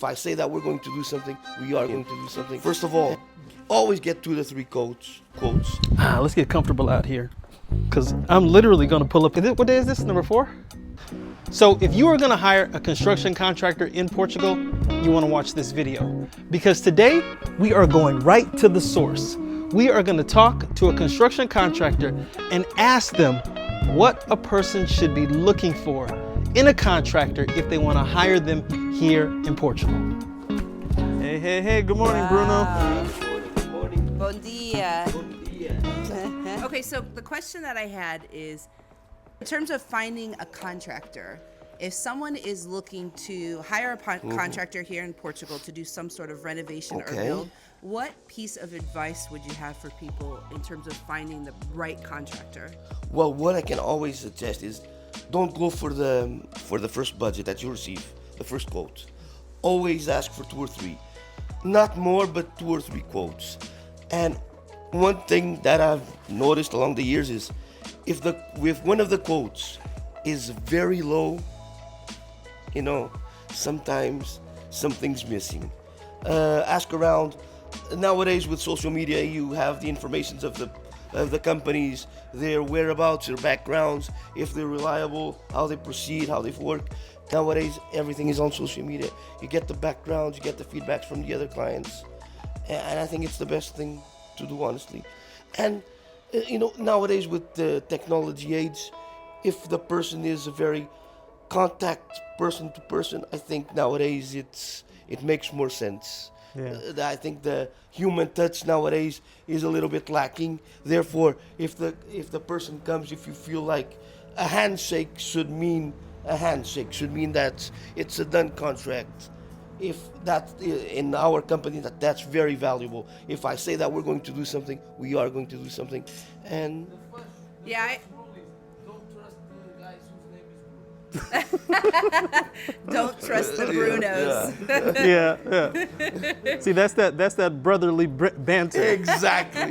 If I say that we're going to do something, we are going to do something. First of all, always get 2 to 3 quotes. Let's get comfortable out here, because I'm literally going to pull up. What day is this? Number 4? So if you are going to hire a construction contractor in Portugal, you want to watch this video, because today we are going right to the source. We are going to talk to a construction contractor and ask them what a person should be looking for in a contractor if they want to hire them here in Portugal. Hey, good morning, Bruno. Good morning. Bom dia. Bon dia. Okay, so the question that I had is, in terms of finding a contractor, if someone is looking to hire a contractor here in Portugal to do some sort of renovation or build, what piece of advice would you have for people in terms of finding the right contractor? Well, what I can always suggest is don't go for the first budget that you receive, the first quote. Always ask for 2 or 3. Not more, but 2 or 3 quotes. And one thing that I've noticed along the years is if one of the quotes is very low, sometimes something's missing. Ask around. Nowadays with social media, you have the informations of the companies, their whereabouts, their backgrounds, if they're reliable, how they proceed, how they work. Nowadays, everything is on social media. You get the backgrounds, you get the feedbacks from the other clients, and I think it's the best thing to do, honestly. And nowadays with the technology age, if the person is a very contact person to person, I think nowadays it makes more sense. Yeah. I think the human touch nowadays is a little bit lacking. Therefore, if the person comes, if you feel like a handshake should mean that it's a done contract. If that in our company, that's very valuable. If I say that we're going to do something, we are going to do something. And yeah. Don't trust the Brunos. Yeah. See, that's that brotherly banter. Exactly. I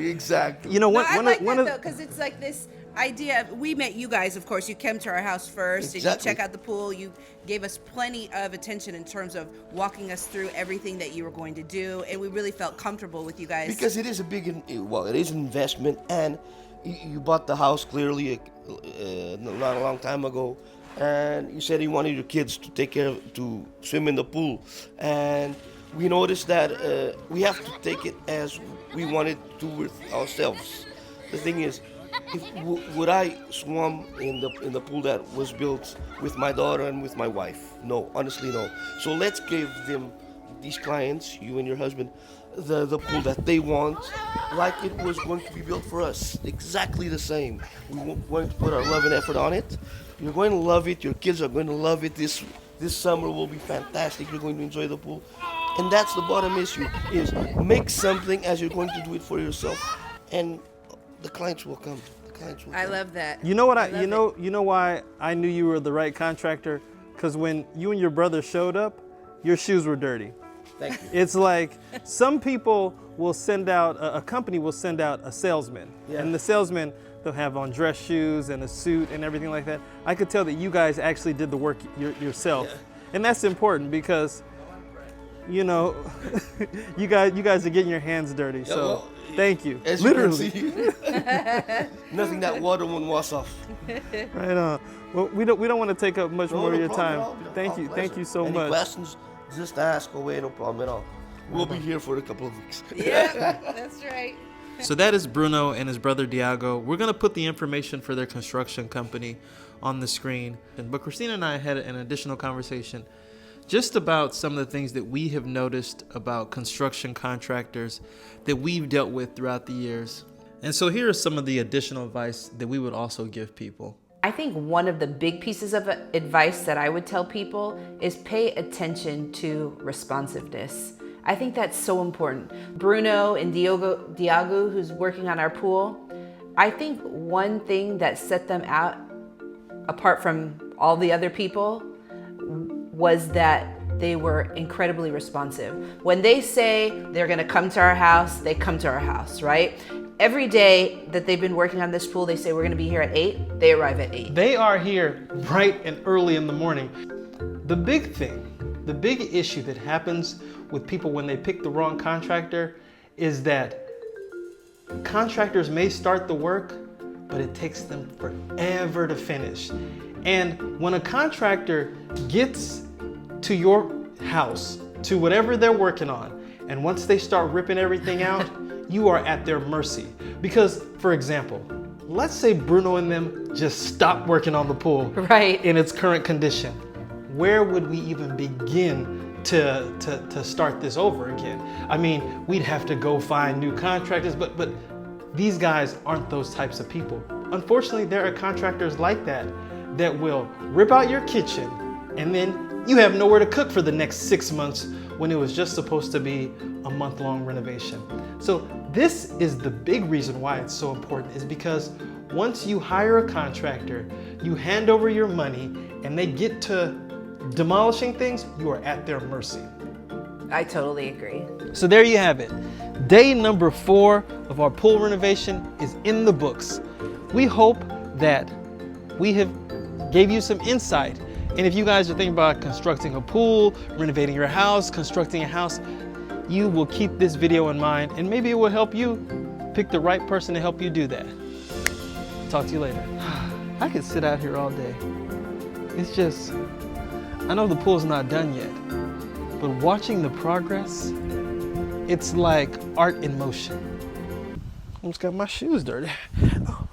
like that though, because it's like this idea. We met you guys, of course. You came to our house first, and you check out the pool. You gave us plenty of attention in terms of walking us through everything that you were going to do, and we really felt comfortable with you guys. Because it is it is an investment, and you bought the house clearly not a long time ago. And you said you wanted your kids to swim in the pool, and we noticed that we have to take it as we wanted to with ourselves. The thing is, would I swim in the pool that was built with my daughter and with my wife? No, honestly, no. So let's give these clients, you and your husband, the pool that they want, like it was going to be built for us, exactly the same. We want to put our love and effort on it. You're going to love it. Your kids are going to love it. This summer will be fantastic. You're going to enjoy the pool. And that's the bottom issue, is make something as you're going to do it for yourself. And the clients will come. I love that. You know what you know why I knew you were the right contractor? Because when you and your brother showed up, your shoes were dirty. Thank you. It's like some people will send out, a company will send out a salesman. Yeah. And the salesman, they'll have on dress shoes and a suit and everything like that. I could tell that you guys actually did the work yourself. Yeah. And that's important because, you guys are getting your hands dirty. So well, thank you. As literally. You can see, nothing that water won't wash off. Right on. Well, we don't want to take up much more of your time. Thank you so much. Any questions? Just ask away, no problem at all. We'll be here for a couple of weeks. Yeah, that's right. So that is Bruno and his brother Diago. We're going to put the information for their construction company on the screen. But Christina and I had an additional conversation just about some of the things that we have noticed about construction contractors that we've dealt with throughout the years. And so here are some of the additional advice that we would also give people. I think one of the big pieces of advice that I would tell people is pay attention to responsiveness. I think that's so important. Bruno and Diago, who's working on our pool, I think one thing that set them out apart from all the other people was that they were incredibly responsive. When they say they're gonna come to our house, they come to our house, right? Every day that they've been working on this pool, they say we're gonna be here at 8, they arrive at 8. They are here bright and early in the morning. The big thing The big issue that happens with people when they pick the wrong contractor is that contractors may start the work, but it takes them forever to finish. And when a contractor gets to your house, to whatever they're working on, and once they start ripping everything out, you are at their mercy. Because, for example, let's say Bruno and them just stopped working on the pool Right. in its current condition. Where would we even begin to start this over again? I mean, we'd have to go find new contractors, but these guys aren't those types of people. Unfortunately, there are contractors like that will rip out your kitchen, and then you have nowhere to cook for the next 6 months when it was just supposed to be a month-long renovation. So this is the big reason why it's so important, is because once you hire a contractor, you hand over your money, and they get to demolishing things, you are at their mercy. I totally agree. So there you have it. Day number 4 of our pool renovation is in the books. We hope that we have gave you some insight. And if you guys are thinking about constructing a pool, renovating your house, constructing a house, you will keep this video in mind, and maybe it will help you pick the right person to help you do that. Talk to you later. I could sit out here all day. It's just, I know the pool's not done yet, but watching the progress, it's like art in motion. Almost got my shoes dirty. Oh.